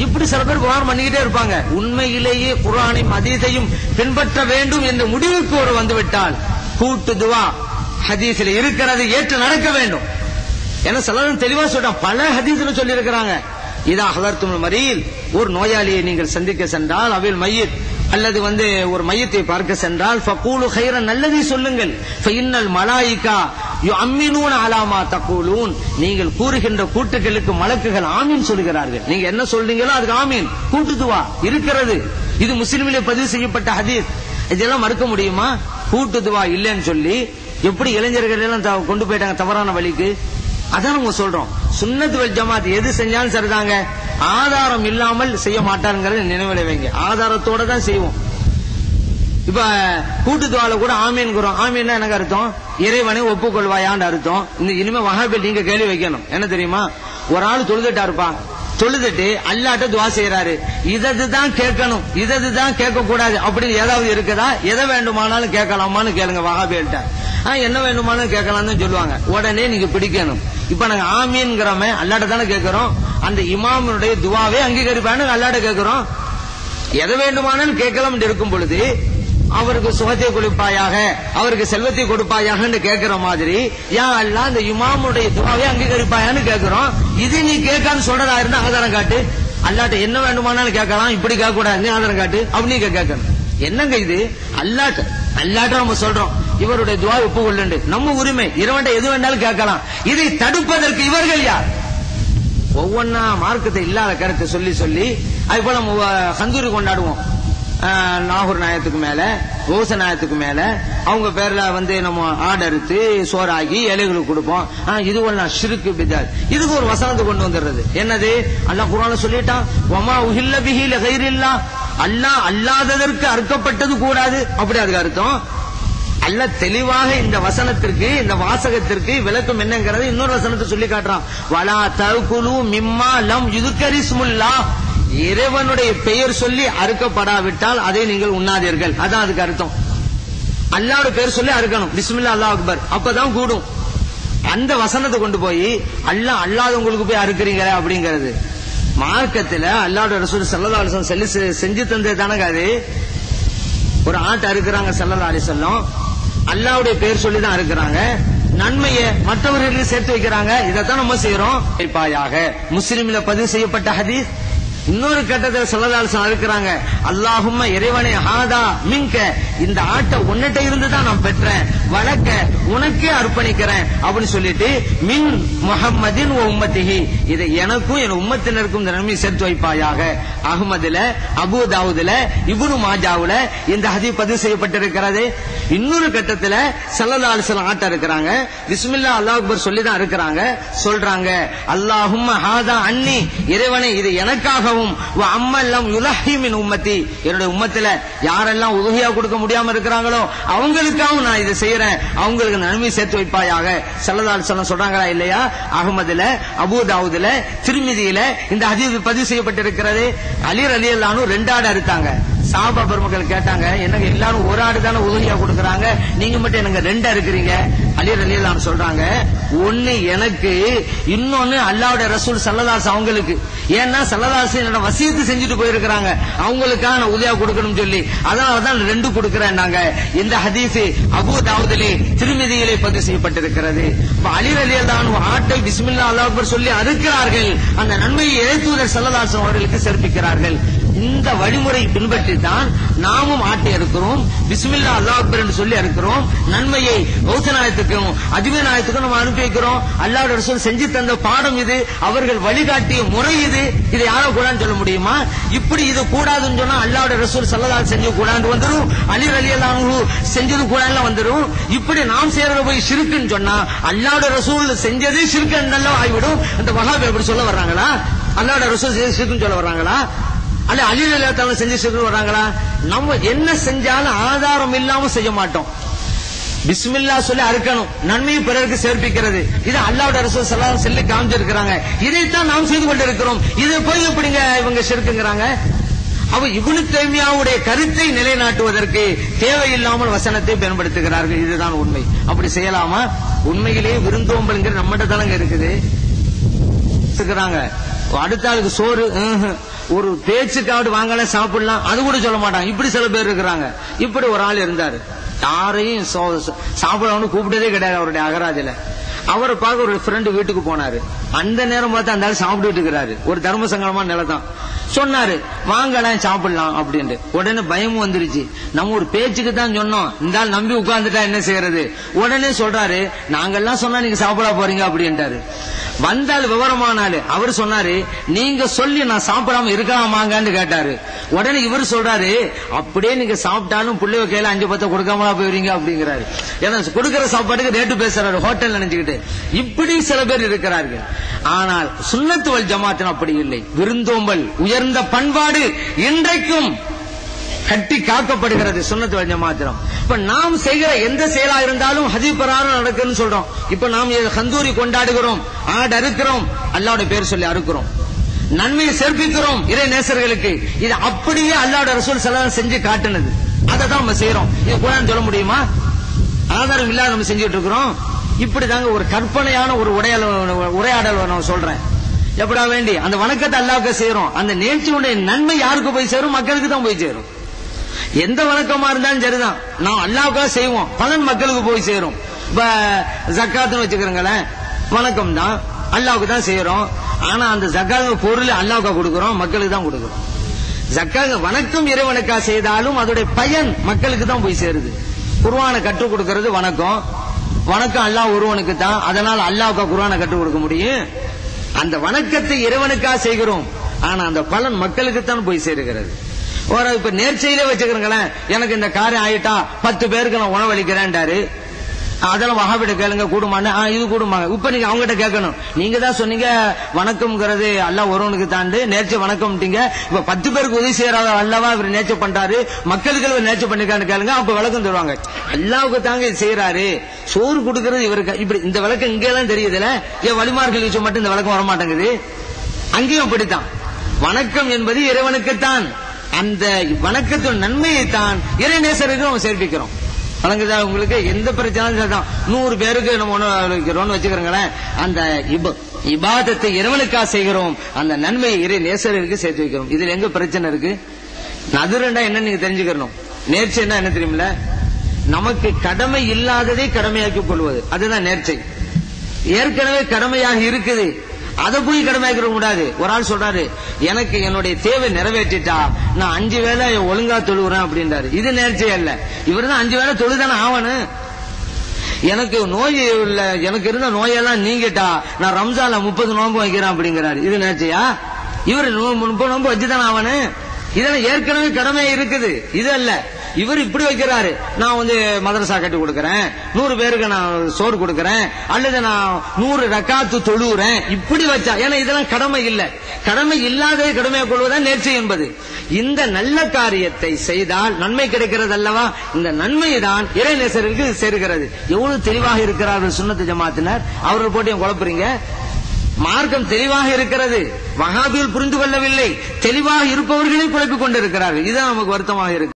இப்படி சில பேர் குர்ஆன் பண்ணிக்கிட்டே இருப்பாங்க. உண்மையிலேயே குர்ஆனையும் ஹதீஸையும் பின்பற்ற வேண்டும் என்ற முடிவுக்கு ஒரு வந்துவிட்டால் கூட்டு துவா ஹதீஸில் இருக்கிறது, ஏற்று நடக்க வேண்டும். ஏன்னா சிலரும் தெளிவா சொல்றாங்க, பல ஹதீஸ்ல சொல்லி இருக்கிறாங்க. இதா ஹலர்துல் மரீல், ஒரு நோயாளியை நீங்கள் சந்திக்க சென்றால், அவில் மையத் அல்லது ஒரு மையத்தை பார்க்க சென்றால், ஃபகூலு கைரன், நல்லதை சொல்லுங்கள். ஃபஇன்னல் மலாயிகா யுஅம்மினூன அலா மா தகூலூன், நீங்கள் கூறுகின்ற கூட்டுகளுக்கு மலக்குகள் ஆமீன் சொல்கிறார்கள். நீங்க என்ன சொல்றீங்களோ அதுக்கு ஆமீன். கூட்டு துவா இருக்கிறது. இது முஸ்லிமிலே பதிவு செய்யப்பட்ட ஹதீஸ். இதெல்லாம் மறுக்க முடியுமா? கூட்டு துவா இல்லைன்னு சொல்லி எப்படி இளைஞர்கள் எல்லாம் கொண்டு போயிட்டாங்க தவறான வழிக்கு. அதான் நம்ம சொல்றோம், சுன்னத் வல் ஜமாத் எது செஞ்சாலும் சரிதாங்க, ஆதாரம் இல்லாமல் செய்ய மாட்டாருங்கிறத நினைவில் வைங்க. ஆதாரத்தோட தான் செய்வோம். இப்ப கூட்டு துவால கூட ஆமீன்கிறோம். ஆமீன்னா எனக்கு அர்த்தம், இறைவனை ஒப்புக்கொள்வாயான்னு அர்த்தம். இந்த இனிமே வஹாபில் நீங்க கேள்வி வைக்கணும். என்ன தெரியுமா? ஒரு ஆள் தொழுதுட்டா இருப்பான், தொழுதுட்டு அல்லாட்ட துவா செய்யறாரு. இததான் கேட்கணும், இததான் கேட்க கூடாது அப்படின்னு ஏதாவது இருக்குதா? எதை வேண்டுமானாலும் கேட்கலாமான்னு கேளுங்க வஹாபில்ட்ட. என்ன வேண்டுமானாலும் கேட்கலாம் தான் சொல்லுவாங்க. உடனே நீங்க பிடிக்கணும். இப்ப நாங்க ஆமீன்கிறோமே அல்லாட்ட தானே கேட்கிறோம், அந்த இமாமுடைய துவாவே அங்கீகரிப்பான்னு அல்லாட்ட கேட்கிறோம். எதை வேண்டுமானாலும் கேட்கலாம் இருக்கும் பொழுது அவருக்கு சுகத்தை கொடுப்பாயாக, அவருக்கு செல்வத்தை கொடுப்பாயாக கேட்கிற மாதிரி, யா அல்லாஹ் அந்த இமாமுடைய துவாவே அங்கீகரிப்பாயான்னு கேட்கிறோம். இது நீ கேட்கான்னு சொல்றதா இருந்தா ஆதாரம் காட்டு. அல்லாட்ட என்ன வேண்டுமானாலும் கேட்கலாம், இப்படி கேட்க கூடாது, ஆதாரம் காட்டு அப்படின்னு கேட்கணும். என்னங்க இது? அல்லாட்ட நம்ம சொல்றோம் இவருடைய துவா ஒப்புக்கொள்ளு, நம்ம உரிமை, இறைவன்ட்ட எது வேண்டாலும் கேட்கலாம். இதை தடுப்பதற்கு இவர்கள் யார்? ஒவ்வொன்னா மார்க்கத்தை இல்லாத கருத்தை சொல்லி சொல்லி அது போல நம்ம கந்தூரி கொண்டாடுவோம். நாகூர் நாயத்துக்கு மேல, ஓச நாயத்துக்கு மேல அவங்க பேர்ல நம்ம ஆடறுத்து சோறாகி ஏழைகளுக்கு கொடுப்போம். இது ஒண்ணு ஷிர்க் பித்அத். இதுக்கு ஒரு வசனத்தை கொண்டு வந்துடுறது. என்னது? அல்லாஹ் குர்ஆன்ல சொல்லிட்டான், வமா உஹில்ல பிஹி லிகைரில்லாஹ், அல்லாஹ் அல்லாததற்கு அறுக்கப்பட்டது கூடாது. அப்படி அதுக்கு அர்த்தம். அல்லாஹ் தெளிவாக இந்த வசனத்திற்கு, இந்த வாசகத்திற்கு விளக்கம் என்னங்கிறது இன்னொரு வசனத்தை சொல்லி காட்டுறான். வலா தஅகுலு மிம்மா லம் யுذ்கரிஸ்முல்லாஹ், இறைவனுடைய பெயர் சொல்லி அறுக்கப்படாவிட்டால் அதை நீங்கள் உண்ணாதீர்கள். அதான் அதுக்கு அர்த்தம். அல்லாஹ்வுடைய பெயர் சொல்லி அறுக்கணும், பிஸ்மில்லாஹ் அல்லாஹ் அக்பர், அப்பதான் கூடும். அந்த வசனத்தை கொண்டு போய் அல்லாஹ் அல்லாதவங்களுக்கு போய் அறுக்கிறீங்க அப்படிங்கிறது மார்க்கத்துல அல்லாஹ்வுடைய ரசூல் ஸல்லல்லாஹு அலைஹி வஸல்லம் செஞ்சு தந்தது தானங்க. அது ஒரு ஆட்டை அறுக்கிறாங்க ஸல்லல்லாஹு அலைஹி வஸல்லம், அல்லாஹ்வுடைய பெயர் சொல்லி தான் அறுக்கிறாங்க, நன்மையை மற்றவர்களுக்கு சேர்த்து வைக்கிறாங்க. இதைத்தான் நம்ம செய்யறோம். முஸ்லிம்ல பதிவு செய்யப்பட்ட ஹதீஸ். இன்னொரு கட்டத்தில் ஸல்லல்லாஹு அலைஹி வஸல்லம் இருக்கிறாங்க, அல்லாஹும்ம இறைவனே ஹாதா மின்க, இந்த ஆட்டை உன்னிட்ட இருந்து தான் நான் பெற்றேன், வழக்க உனக்கே அர்ப்பணிக்கிறேன் அப்படின்னு சொல்லிட்டு, மின் முஹம்மதின் வ உம்மத்திஹி, இதை எனக்கும் என் உம்மத்தினருக்கும் இந்த நன்மை சேர்த்து வைப்பாயாக. அஹ்மதுல, அபூ தாவூதுல, இப்னு மாஜாவுல இந்த ஹதீஸ் பதிவு செய்யப்பட்டிருக்கிறது. இன்னொரு கட்டத்தில் ஸல்லல்லாஹு அலைஹி வஸல்லம் ஆட்ட இருக்கிறாங்க, பிஸ்மில்லாஹ் அல்லாஹ் அக்பர் சொல்லி தான் இருக்கிறாங்க. சொல்றாங்க, அல்லாஹும்ம ஹாதா அன்னி, இறைவனே இது எனக்காக, அம்மல்லம் யுலஹி மின் உம்மத்தி, என்னுடைய உம்மத்தில யாரெல்லாம் உதவியா கொடுக்க முடியாம இருக்கிறாங்களோ அவங்களுக்காகவும் நான் இதை செய்யறேன், அவங்களுக்கு நன்மை சேர்த்து வைப்பாயாக. ஸல்லல்லாஹு அலைஹி வஸல்லம் சொல்றாங்களா இல்லையா? அஹ்மதுல, அபூ தாவூதுல, திர்மிதியில இந்த ஹதீஸ் பதிவு செய்யப்பட்டிருக்கிறது. அலி ரலியல்லாஹு அன்ஹு 2 ஆடு அறுத்தாங்க. சஹாபா பெருமக்கள் கேட்டாங்க, என்னங்க எல்லாரும் ஒரு ஆடு தானே உதவியா கொடுக்கறாங்க, நீங்க மட்டும் எனக்கு 2 இருக்கிறீங்க? அலி ரலியல்லாஹு அன்ஹு சொல்றாங்க, ஒன்னு எனக்கு, இன்னொன்னு அல்லாஹ்வுடைய ரசூல் ஸல்லல்லாஹு அலைஹி அவங்களுக்கு. ஏன்னா ஸல்லல்லாஹு அலைஹி வஸல்லம் வசியத்து செஞ்சுட்டு போயிருக்கிறாங்க, அவங்களுக்காக நான் உதவியா கொடுக்கணும் சொல்லி, அதனாலதான் 2 கொடுக்கிறேன். நாங்க இந்த ஹதீஸ் அபூ தாவூதிலே, திர்மிதியிலே பதிவு செய்யப்பட்டிருக்கிறது. அலி ரலியல்லாஹு அன்ஹு ஆட்டை பிஸ்மில்லாஹ் அல்லாஹ் அக்பர் சொல்லி அறுக்கிறார்கள், அந்த நன்மையை இறைத்தூதர் ஸல்லல்லாஹு அலைஹி வஸல்லம் அவர்களுக்கு சேர்ப்பிக்கிறார்கள். இந்த வழிமுறை பின்பற்றி தான் நாமும் ஆட்டை இருக்கிறோம், பிஸ்மில்லாஹ் அல்லாஹ் அக்பர் என்று சொல்லி இருக்கிறோம். நன்மையை கௌசநாயத்துக்கும் அதிபநாயத்துக்கும் நம்ம அனுப்பி வைக்கிறோம். அல்லாஹ்வுடைய ரசூல் செஞ்சு தந்த பாடம் இது, அவர்கள் வழிகாட்டிய முறை இது. இதை யாரோ கூடாதுன்னு சொல்ல முடியுமா? இப்படி இது கூடாதுன்னு சொன்னா அல்லாஹ்வுடைய ரசூல் ஸல்லல்லாஹு அலைஹி செஞ்சு கூடாது வந்துரும், அலி ரலியல்லாஹு அன்ஹு செஞ்சது கூடாதுல வந்துரும். இப்படி நாம் செய்யறது போய் ஷிர்க்குன்னு சொன்னா அல்லாஹ்வுடைய ரசூல் செஞ்சது ஷிர்க்குன்னு ஆகிவிடும். இந்த வஹாபி எப்படி சொல்ல வர்றாங்களா? அல்லாஹ்வுடைய ரசூல் செஞ்சது ஷிர்க்குன்னு சொல்ல வர்றாங்களா? அல்ல அலி ரலியல்லாஹு அன்ஹு செஞ்சு ஷிர்க்குன்னு வர்றாங்களா? நம்ம என்ன செஞ்சாலும் ஆதாரம் இல்லாம செய்ய மாட்டோம். பிஸ்மில்லா சொல்லி அறுக்கணும், நன்மையை பிறருக்கு சேர்ப்பிக்கிறது. இது அல்லாஹ்வுடைய ரசூல் ஸல்லல்லாஹு அலைஹி வஸல்லம் சொல்லி காமிச்சிருக்கிறாங்க. இதைத்தான் நாம் செய்து கொண்டிருக்கிறோம். இதை போய் எப்படிங்க இவங்க ஷிர்க்குங்கறாங்க? அவ இப்னு தைமியாவுடைய கருத்தை நிலைநாட்டுவதற்கு தேவையில்லாமல் வசனத்தை பயன்படுத்துகிறார்கள். இதுதான் உண்மை. அப்படி செய்யலாமா? உண்மையிலேயே விருந்தோம்பல்ங்கிற நம்மகிட்ட தானங்க இருக்குது. அடுத்த ஆளுக்கு சோறு ஒரு பேச்சுக்காவது வாங்கலாம் சாப்பிடலாம் அது கூட சொல்ல மாட்டாங்க. இப்படி சில பேர் இருக்கிறாங்க. இப்படி ஒரு ஆள் இருந்தாரு. யாரையும் சாப்பிடணும்னு கூப்பிட்டதே கிடையாது அவருடைய அகராஜில. அவரை பார்க்க ஒரு ஃப்ரெண்டு வீட்டுக்கு போனாரு. அந்த நேரம் பார்த்து அந்த ஆள் சாப்பிட்டுட்டு இருக்கிறாரு. ஒரு தர்ம சங்கடமான நிலை தான். சொன்னாரு வாங்கலாம் சாப்பிடலாம் அப்படின்ட்டு. உடனே பயமும் வந்துருச்சு. நம்ம ஒரு பேச்சுக்கு தான் சொன்னோம், இந்த ஆள் நம்பி உட்கார்ந்துட்டா என்ன செய்யறது. உடனே சொல்றாரு நாங்கெல்லாம் சொன்னா நீங்க சாப்பிட போறீங்க அப்படின்ட்டாரு. வந்தால் விவரமானாலு அவர் சொன்னாரு நீங்க சொல்லி நான் சாப்பிடாம இருக்கலாமாங்கன்னு கேட்டாரு. உடனே இவர் சொல்றாரு அப்படியே நீங்க சாப்பிட்டாலும் புள்ளி கையில 5-10 கொடுக்காமலா போயிருங்க அப்படிங்கிறாரு. ஏன்னா கொடுக்கிற சாப்பாட்டுக்கு ரேட்டு பேசுறாரு ஹோட்டல் நினைச்சுக்கிட்டு. இப்படி சில பேர் இருக்கிறார்கள். ஆனால் சுன்னத்து வல் ஜமாத்தின் அப்படி இல்லை. விருந்தோம்பல் உயர்ந்த பண்பாடு இன்றைக்கும் கட்டி காக்கப்படுகிறது சுன்னத்து வல் ஜமாத்திரம். இப்ப நாம் செய்கிற எந்த செயலா இருந்தாலும் ஹதீஸ் பிரகாரம் நடக்குன்னு சொல்றோம். இப்ப நாம் கந்தூரி கொண்டாடுகிறோம், ஆடு அறுக்கிறோம், அல்லாஹ்வுடைய பேர் சொல்லி அறுக்கிறோம், நன்மையை சேர்ப்பிக்கிறோம் இறை நேசர்களுக்கு. இது அப்படியே அல்லாஹ்வுடைய ரசூல் ஸல்லல்லாஹு அலைஹி வஸல்லம் செஞ்சு காட்டுனது. அதை தான் நம்ம செய்யறோம். இது குர்ஆன் சொல்ல முடியுமா? ஆதாரம் இல்லாத நம்ம செஞ்சுட்டு இருக்கிறோம். இப்படிதாங்க ஒரு கற்பனையான ஒரு உரையாடல் நான் சொல்றேன். எப்படா வேண்டி அந்த வணக்கத்தை அல்லாஹ்வுக்கு செய்யறோம். அந்த நேர்ச்சியுடைய நன்மை யாருக்கு போய் சேரும்? மக்களுக்கு தான் போய் சேரும். எந்த வணக்கமா இருந்தாலும் சரிதான், நாம் அல்லாஹ்வுக்காக செய்வோம், பலன் மக்களுக்கு போய் சேரும். இப்ப ஜக்காத்னு வச்சுக்கிறீங்களேன், வணக்கம் தான், அல்லாஹ்வுக்கு தான் செய்யறோம். ஆனா அந்த ஜக்காத் பொருள் அல்லாஹ்வுக்கு கொடுக்கிறோம், மக்களுக்கு தான் கொடுக்கிறோம். ஜக்காத் வணக்கம் இறைவனுக்கா செய்தாலும் அதோடைய பயன் மக்களுக்கு தான் போய் சேருது. குர்ஆனை கற்றுக் கொடுக்கிறது வணக்கம், வணக்கம் அல்லாஹ் ஒருவனுக்கு தான். அதனால அல்லாஹ்வுக்கு குர்ஆனை கற்றுக் கொடுக்க முடியும். அந்த வணக்கத்தை இறைவனுக்காக செய்கிறோம், ஆனா அந்த பலன் மக்களுக்கு தான் போய் சேருகிறது. இப்ப நேர்ச்சையிலே வச்சுக்கிறீங்களேன், எனக்கு இந்த காரியம் ஆயிட்டா 10 பேருக்கு நான் உணவளிக்கிறேன்டாரு. அதெல்லாம் வஹாபிட்ட கேளுங்க கூடுமான்னு. இது கூடுமாங்க. இப்ப நீங்க அவங்ககிட்ட கேட்கணும், நீங்க தான் சொன்னீங்க வணக்கம்ங்கிறது அல்லாஹ் ஒருவனுக்கு தாண்டு நேர்ச்சை வணக்கம்ட்டீங்க. இப்ப 10 பேருக்கு உதவி செய்யறாங்க அல்லவா இவர் நேர்ச்சை பண்றாரு, மக்களுக்கு இவர் நேர்ச்சை பண்ணிருக்கான்னு கேளுங்க. அப்ப விளக்கம் தருவாங்க. அல்லாஹ்வுக்கு தாங்க இது செய்யறாரு, சோறு கொடுக்கறது இவருக்கு. இப்படி இந்த விளக்கம் இங்கெல்லாம் தெரியுதுல, ஏன் வழிமார்கள் விஷயம் மட்டும் இந்த விளக்கம் வர மாட்டேங்குது? அங்கேயும் அப்படித்தான். வணக்கம் என்பது இறைவனுக்குத்தான். அந்த வணக்கத்தின் நன்மையை தான் இறைநேசருக்கு நம்ம சேர்ப்பிக்கிறோம். வணங்குதா உங்களுக்கு? எந்த பிரச்சனை 100 பேருக்கு நம்ம உணவு வச்சுக்கிறோங்களேன், அந்த இபாதத்தை இறைவனுக்காக செய்கிறோம், அந்த நன்மையை இறை நேசருக்கு சேர்த்து வைக்கிறோம். இதுல எங்க பிரச்சனை இருக்கு? நதுரண்டா என்ன நீங்க தெரிஞ்சுக்கணும். நேர்ச்சைன்னா என்ன தெரியுமில்ல? நமக்கு கடமை இல்லாததை கடமையாக்கி கொள்வது, அதுதான் நேர்ச்சை. ஏற்கனவே கடமையாக இருக்குது, அதை போய் கடமையாக்க கூடாது. ஒரு ஆள் சொல்றாரு எனக்கு என்னுடைய தேவை நிறைவேற்றிட்டா நான் 5 வேளை ஒழுங்கா தொழுகிறேன் அப்படின்றாரு. இது நேர்ச்சை அல்ல. இவர் தான் 5 வேளை தொழுதானே ஆவணும். எனக்கு நோய் இல்ல, எனக்கு இருந்த நோயெல்லாம் நீங்கிட்டா நான் ரம்ஜான்ல 30 நோன்பு வைக்கிறேன் அப்படிங்கிறாரு. இது நேர்ச்சையா? இவர் 30 நோன்பு வச்சுதானே ஆவணும். இதெல்லாம் ஏற்கனவே கடமை இருக்குது, இது அல்ல. இவர் இப்படி வைக்கிறாரு, நான் மதரசா கட்டி கொடுக்கறேன், 100 பேருக்கு நான் சோறு கொடுக்கறேன், அல்லது நான் 100 ரக்காத்து தொழுகிறேன், இப்படி வச்சா. ஏன்னா இதெல்லாம் கடமை இல்ல. கடமை இல்லாததை கடமையை கொள்வதுதான் நேர்ச்சை என்பது. இந்த நல்ல காரியத்தை செய்தால் நன்மை கிடைக்கிறது அல்லவா? இந்த நன்மை தான் இறை நேசருக்கு சேர்கிறது. எவ்வளவு தெளிவாக இருக்கிறார்கள் சுன்னத்து ஜமாத்தினர். அவர்கள் போட்டு குழப்புறீங்க. மார்க்கம் தெளிவாக இருக்கிறது, வஹாபிகள் புரிந்து கொள்ளவில்லை. தெளிவாக இருப்பவர்களே குழப்பிக் கொண்டிருக்கிறார்கள். இதுதான் நமக்கு வருத்தமாக இருக்கு.